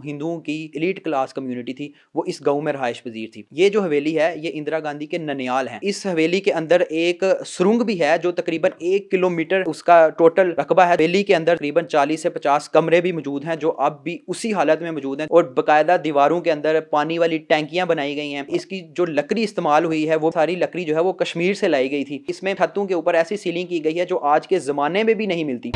हिंदुओं की elite class community थी वो इस गांव में रहायश पजीर थी। ये जो हवेली है ये इंदिरा गांधी के ननियाल है। इस हवेली के अंदर एक सुरंग भी है जो तकरीबन 1 किलोमीटर उसका टोटल रकबा है। हवेली के अंदर तकरीबन 40 से 50 कमरे भी मौजूद हैं जो अब भी उसी हालत में मौजूद हैं और बाकायदा दीवारों के अंदर पानी वाली टैंकियां बनाई गई हैं। इसकी जो लकड़ी इस्तेमाल हुई है वो सारी लकड़ी जो है वो कश्मीर से लाई गई थी। इसमें छतों के ऊपर ऐसी सीलिंग की गई है जो आज के ज़माने में भी नहीं मिलती।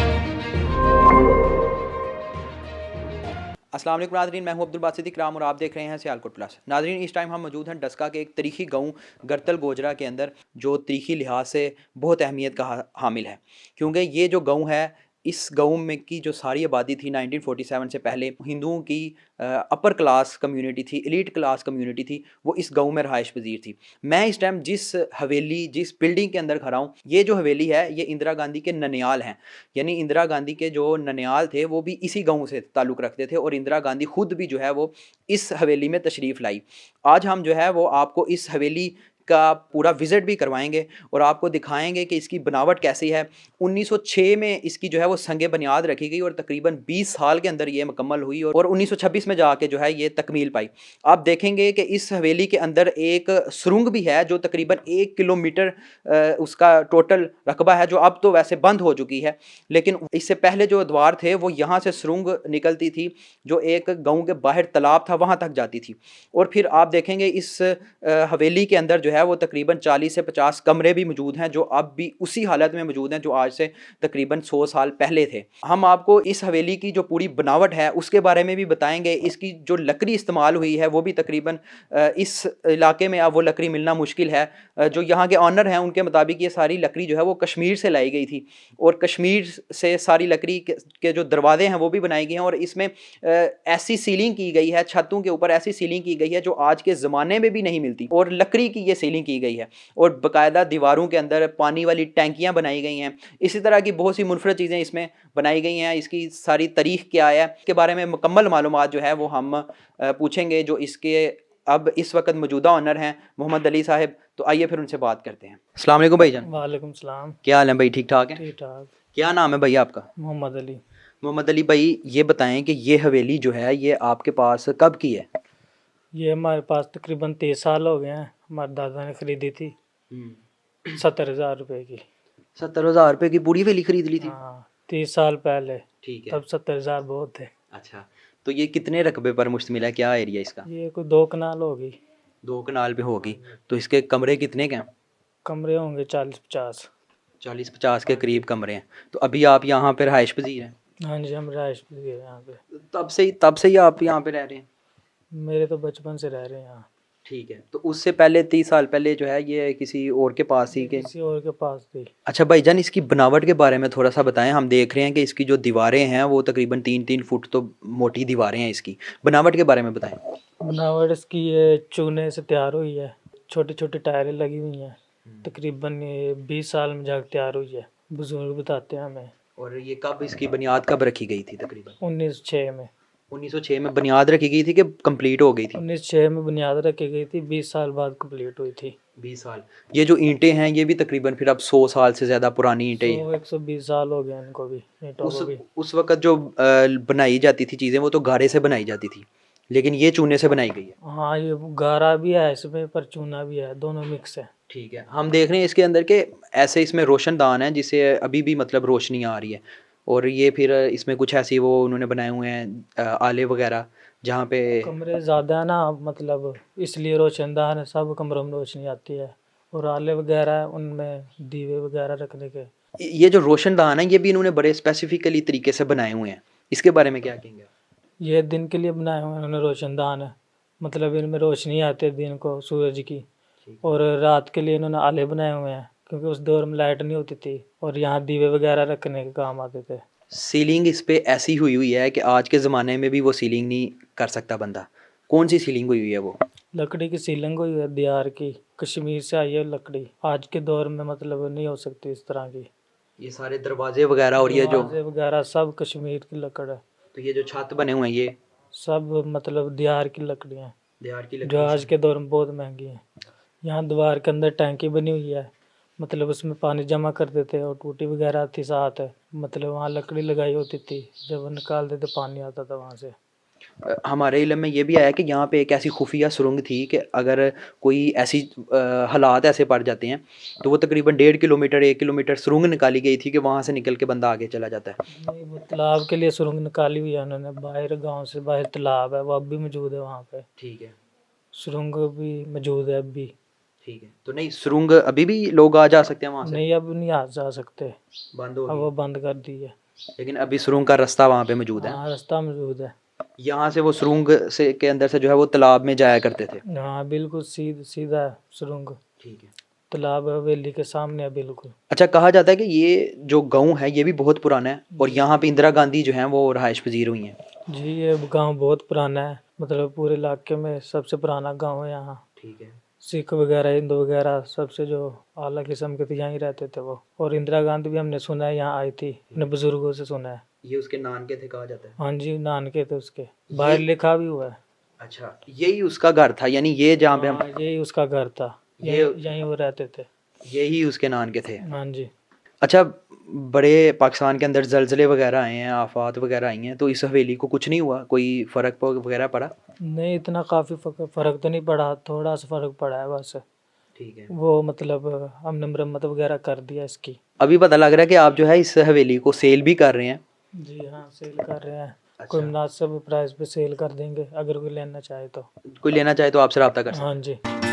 अस्सलाम वालेकुम नाज़रीन, मैं हूं अब्दुल बासित इकराम और आप देख रहे हैं सियालकोट प्लस। नाज़रीन, इस टाइम हम मौजूद हैं डस्का के एक तारीखी गांव गरतल गोजरा के अंदर जो तारीखी लिहाज से बहुत अहमियत का हामिल है, क्योंकि ये जो गांव है इस गांव में की जो सारी आबादी थी 1947 से पहले हिंदुओं की अपर क्लास कम्युनिटी थी, एलीट क्लास कम्युनिटी थी, वो इस गांव में रहायश पजीर थी। मैं इस टाइम जिस हवेली जिस बिल्डिंग के अंदर खड़ा हूँ, ये जो हवेली है ये इंदिरा गांधी के ननियाल हैं। यानी इंदिरा गांधी के जो ननियाल थे वो भी इसी गांव से ताल्लुक़ रखते थे और इंदिरा गांधी खुद भी जो है वो इस हवेली में तशरीफ़ लाई। आज हम जो है वो आपको इस हवेली का पूरा विज़िट भी करवाएंगे और आपको दिखाएंगे कि इसकी बनावट कैसी है। 1906 में इसकी जो है वो संग बुनियाद रखी गई और तकरीबन 20 साल के अंदर ये मुकम्मल हुई और 1926 में जाके जो है ये तकमील पाई। आप देखेंगे कि इस हवेली के अंदर एक सुरंग भी है जो तकरीबन 1 किलोमीटर उसका टोटल रकबा है, जो अब तो वैसे बंद हो चुकी है, लेकिन इससे पहले जो द्वार थे वो यहाँ से सुरंग निकलती थी जो एक गाँव के बाहर तालाब था वहाँ तक जाती थी। और फिर आप देखेंगे इस हवेली के अंदर जो है वो तकरीबन 40 से 50 कमरे भी मौजूद हैं जो अब भी उसी हालत में मौजूद हैं जो आज से तकरीबन 100 साल पहले थे। हम आपको इस हवेली की जो पूरी बनावट है उसके बारे में भी बताएंगे। इसकी जो लकड़ी इस्तेमाल हुई है वो भी तकरीबन इस इलाके में अब वो लकड़ी मिलना मुश्किल है। जो यहाँ के ऑनर हैं उनके मुताबिक ये सारी लकड़ी जो है वो कश्मीर से लाई गई थी और कश्मीर से सारी लकड़ी के जो दरवाजे हैं वो भी बनाए गए हैं और इसमें ऐसी सीलिंग की गई है, छतों के ऊपर ऐसी सीलिंग की गई है जो आज के ज़माने में भी नहीं मिलती और लकड़ी की ये सीलिंग की गई है और बाकायदा दीवारों के अंदर पानी वाली टैंकियाँ बनाई गई हैं। इसी तरह की बहुत सी मुनफरद चीज़ें इसमें बनाई गई हैं। इसकी सारी तारीख क्या है इसके बारे में मुकम्मल मालूमात जो है वो हम पूछेंगे जो इसके अब इस वक्त मौजूदा ऑनर हैं मोहम्मद अली साहब। तो आइए फिर उनसे बात करते हैं। अस्सलाम वालेकुम भाईजान। वालेकुम सलाम। क्या हाल है भाई, ठीक ठाक है? ठीक ठाक। क्या नाम है भैया आपका? मोहम्मद अली। मोहम्मद अली भाई, ये बताएं कि ये हवेली जो है ये आपके पास कब की है? ये हमारे पास तकरीबन 30 साल हो गए हैं। हमारे दादा ने खरीदी थी 70,000 रुपए की। 70,000 रुपए की पूरी हवेली खरीद ली थी? हाँ, 30 साल पहले। ठीक है। तब 70,000 बहुत थे। अच्छा, तो ये कितने रकबे पर मुश्तमिल है, क्या एरिया इसका? ये कोई 2 कनाल होगी। 2 कनाल पे होगी। तो इसके कमरे कितने के हैं? कमरे होंगे 40-50। 40-50 के करीब कमरे हैं। तो अभी आप यहाँ पे रहायश पजीर हैं? हाँ जी, हम रहायश पजीर हैं यहाँ पे। तब से ही आप यहाँ पे रह रहे हैं? मेरे तो बचपन से रह रहे हैं यहाँ। ठीक है। तो उससे पहले 30 साल पहले जो है ये किसी और के पास ही के? किसी और के पास थी। अच्छा भाईजान, इसकी बनावट के बारे में थोड़ा सा बताएं। हम देख रहे हैं कि इसकी जो दीवारें हैं वो तकरीबन 3-3 फुट तो मोटी दीवारें हैं। इसकी बनावट के बारे में बताएं। बनावट इसकी ये चूने से तैयार हुई है। छोटी छोटी टायरें लगी हुई हैं। तकरीबन ये 20 साल में जाकर तैयार हुई है, बुजुर्ग बताते हैं हमें। और ये कब इसकी बुनियाद कब रखी गई थी तकरीबन? 1906 में। 1906 में बुनियाद रखी गई थी कि कंप्लीट हो गई थी? 1906 में बुनियाद रखी गई थी, 20 साल बाद कंप्लीट हुई थी। 20 साल। ये जो ईंटें हैं ये भी तकरीबन फिर अब 100 साल से ज़्यादा पुरानी ईंटें हैं। 120 साल हो गए इनको भी, ईंटों को भी। उस वक्त जो बनाई जाती थी चीज़ें वो तो गारे से बनाई जाती थी, लेकिन ये चूने से बनाई गई है। हाँ, ये गारा भी है इसमें पर चूना भी है, दोनों मिक्स है। ठीक है। हम देख रहे हैं इसके अंदर के ऐसे इसमें रोशनदान है जिससे अभी भी मतलब रोशनी आ रही है और ये फिर इसमें कुछ ऐसी वो उन्होंने बनाए हुए हैं आले वगैरह जहाँ पे कमरे ज़्यादा है ना, मतलब इसलिए रोशनदान है, सब कमरों में रोशनी आती है। और आले वगैरह उनमें दीवे वगैरह रखने के। ये जो रोशनदान है ये भी इन्होंने बड़े स्पेसिफिकली तरीके से बनाए हुए हैं। इसके बारे में क्या कहेंगे? ये दिन के लिए बनाए हुए हैं उन्होंने रोशनदान है, मतलब इनमें रोशनी आती है दिन को सूरज की। और रात के लिए इन्होंने आले बनाए हुए हैं क्योंकि उस दौर में लाइट नहीं होती थी और यहाँ दीवे वगैरह रखने के काम आते थे। सीलिंग इस पे ऐसी हुई है कि आज के ज़माने में भी वो सीलिंग नहीं कर सकता बंदा। कौन सी सीलिंग हुई है वो? लकड़ी की सीलिंग हुई है, दियार की, कश्मीर से आई है लकड़ी। आज के दौर में मतलब नहीं हो सकती इस तरह की। ये सारे दरवाजे वगैरह और ये जो दरवाजे वगैरह सब कश्मीर की लकड़ है। तो ये जो छत बने हुए हैं ये सब मतलब दियार की लकड़ियाँ, बिहार की जो लकड़ी आज से। के दौर में बहुत महंगी हैं। यहाँ दीवार के अंदर टैंकी बनी हुई है, मतलब उसमें पानी जमा कर देते और टूटी वगैरह आती साथ है, मतलब वहाँ लकड़ी लगाई होती थी, जब वो निकाल देते पानी आता था वहाँ से। हमारे इल्म में ये भी आया कि यहाँ पे एक ऐसी खुफिया सुरंग थी कि अगर कोई ऐसी हालात ऐसे पड़ जाते हैं तो वो तकरीबन 1.5 किलोमीटर 1 किलोमीटर सुरंग निकाली गई थी कि वहाँ से निकल के बंदा आगे चला जाता है। नहीं, वो तालाब के लिए सुरंग निकाली हुई है उन्होंने, बाहर गांव से बाहर तालाब है, वो अब भी मौजूद है वहाँ पे। ठीक है। सुरंग भी मौजूद है अब भी। ठीक है, तो नहीं सुरंग अभी भी लोग आ जा सकते हैं वहाँ से? नहीं, अब नहीं आ जा सकते, बंद हो अब गई वो है। बंद कर दी है। लेकिन अभी सुरंग का रास्ता वहाँ पे मौजूद है। हाँ, रास्ता मौजूद है। यहाँ से वो सुरंग से के अंदर से जो है वो तालाब में जाया करते थे। हाँ बिल्कुल सीधा है सुरंग, ठीक है। तालाब हवेली के सामने है बिल्कुल। अच्छा, कहा जाता है कि ये जो गाँव है ये भी बहुत पुराना है और यहाँ पे इंदिरा गांधी जो है वो रहायश पजीर हुई हैं। जी, ये गांव बहुत पुराना है, मतलब पूरे इलाके में सबसे पुराना गांव है यहाँ। ठीक है। सिख वगैरह हिंदू वगैरह सबसे जो आला किस्म के थे यहीं रहते थे वो। और इंदिरा गांधी भी हमने सुना है यहाँ आई थी, अपने बुजुर्गों से सुना है। ये उसके नान के थे कहा जाता है। हाँ जी, नानके थे उसके, बाहर लिखा भी हुआ है। अच्छा, यही उसका घर था, यानी ये जहाँ पे हम हाँ, यही उसका घर था, ये यहीं वो रहते थे। यही उसके नान के थे। हाँ जी। अच्छा, बड़े पाकिस्तान के अंदर ज़लज़ले वगैरह आए हैं, आफ़ात वगैरह आई हैं, तो इस हवेली को कुछ नहीं हुआ? कोई फ़र्क वगैरह पड़ा? नहीं, इतना काफ़ी फ़र्क तो नहीं पड़ा, थोड़ा सा फ़र्क पड़ा है बस। ठीक है। वो मतलब हमने मरम्मत वगैरह कर दिया इसकी। अभी पता लग रहा है कि आप जो है इस हवेली को सेल भी कर रहे हैं। जी हाँ, सेल कर रहे हैं। कोई अच्छा। मुनासिब प्राइस पे सेल कर देंगे अगर कोई लेना चाहे तो। कोई लेना चाहे तो आपसे रब्ता कर सकता है। हाँ जी।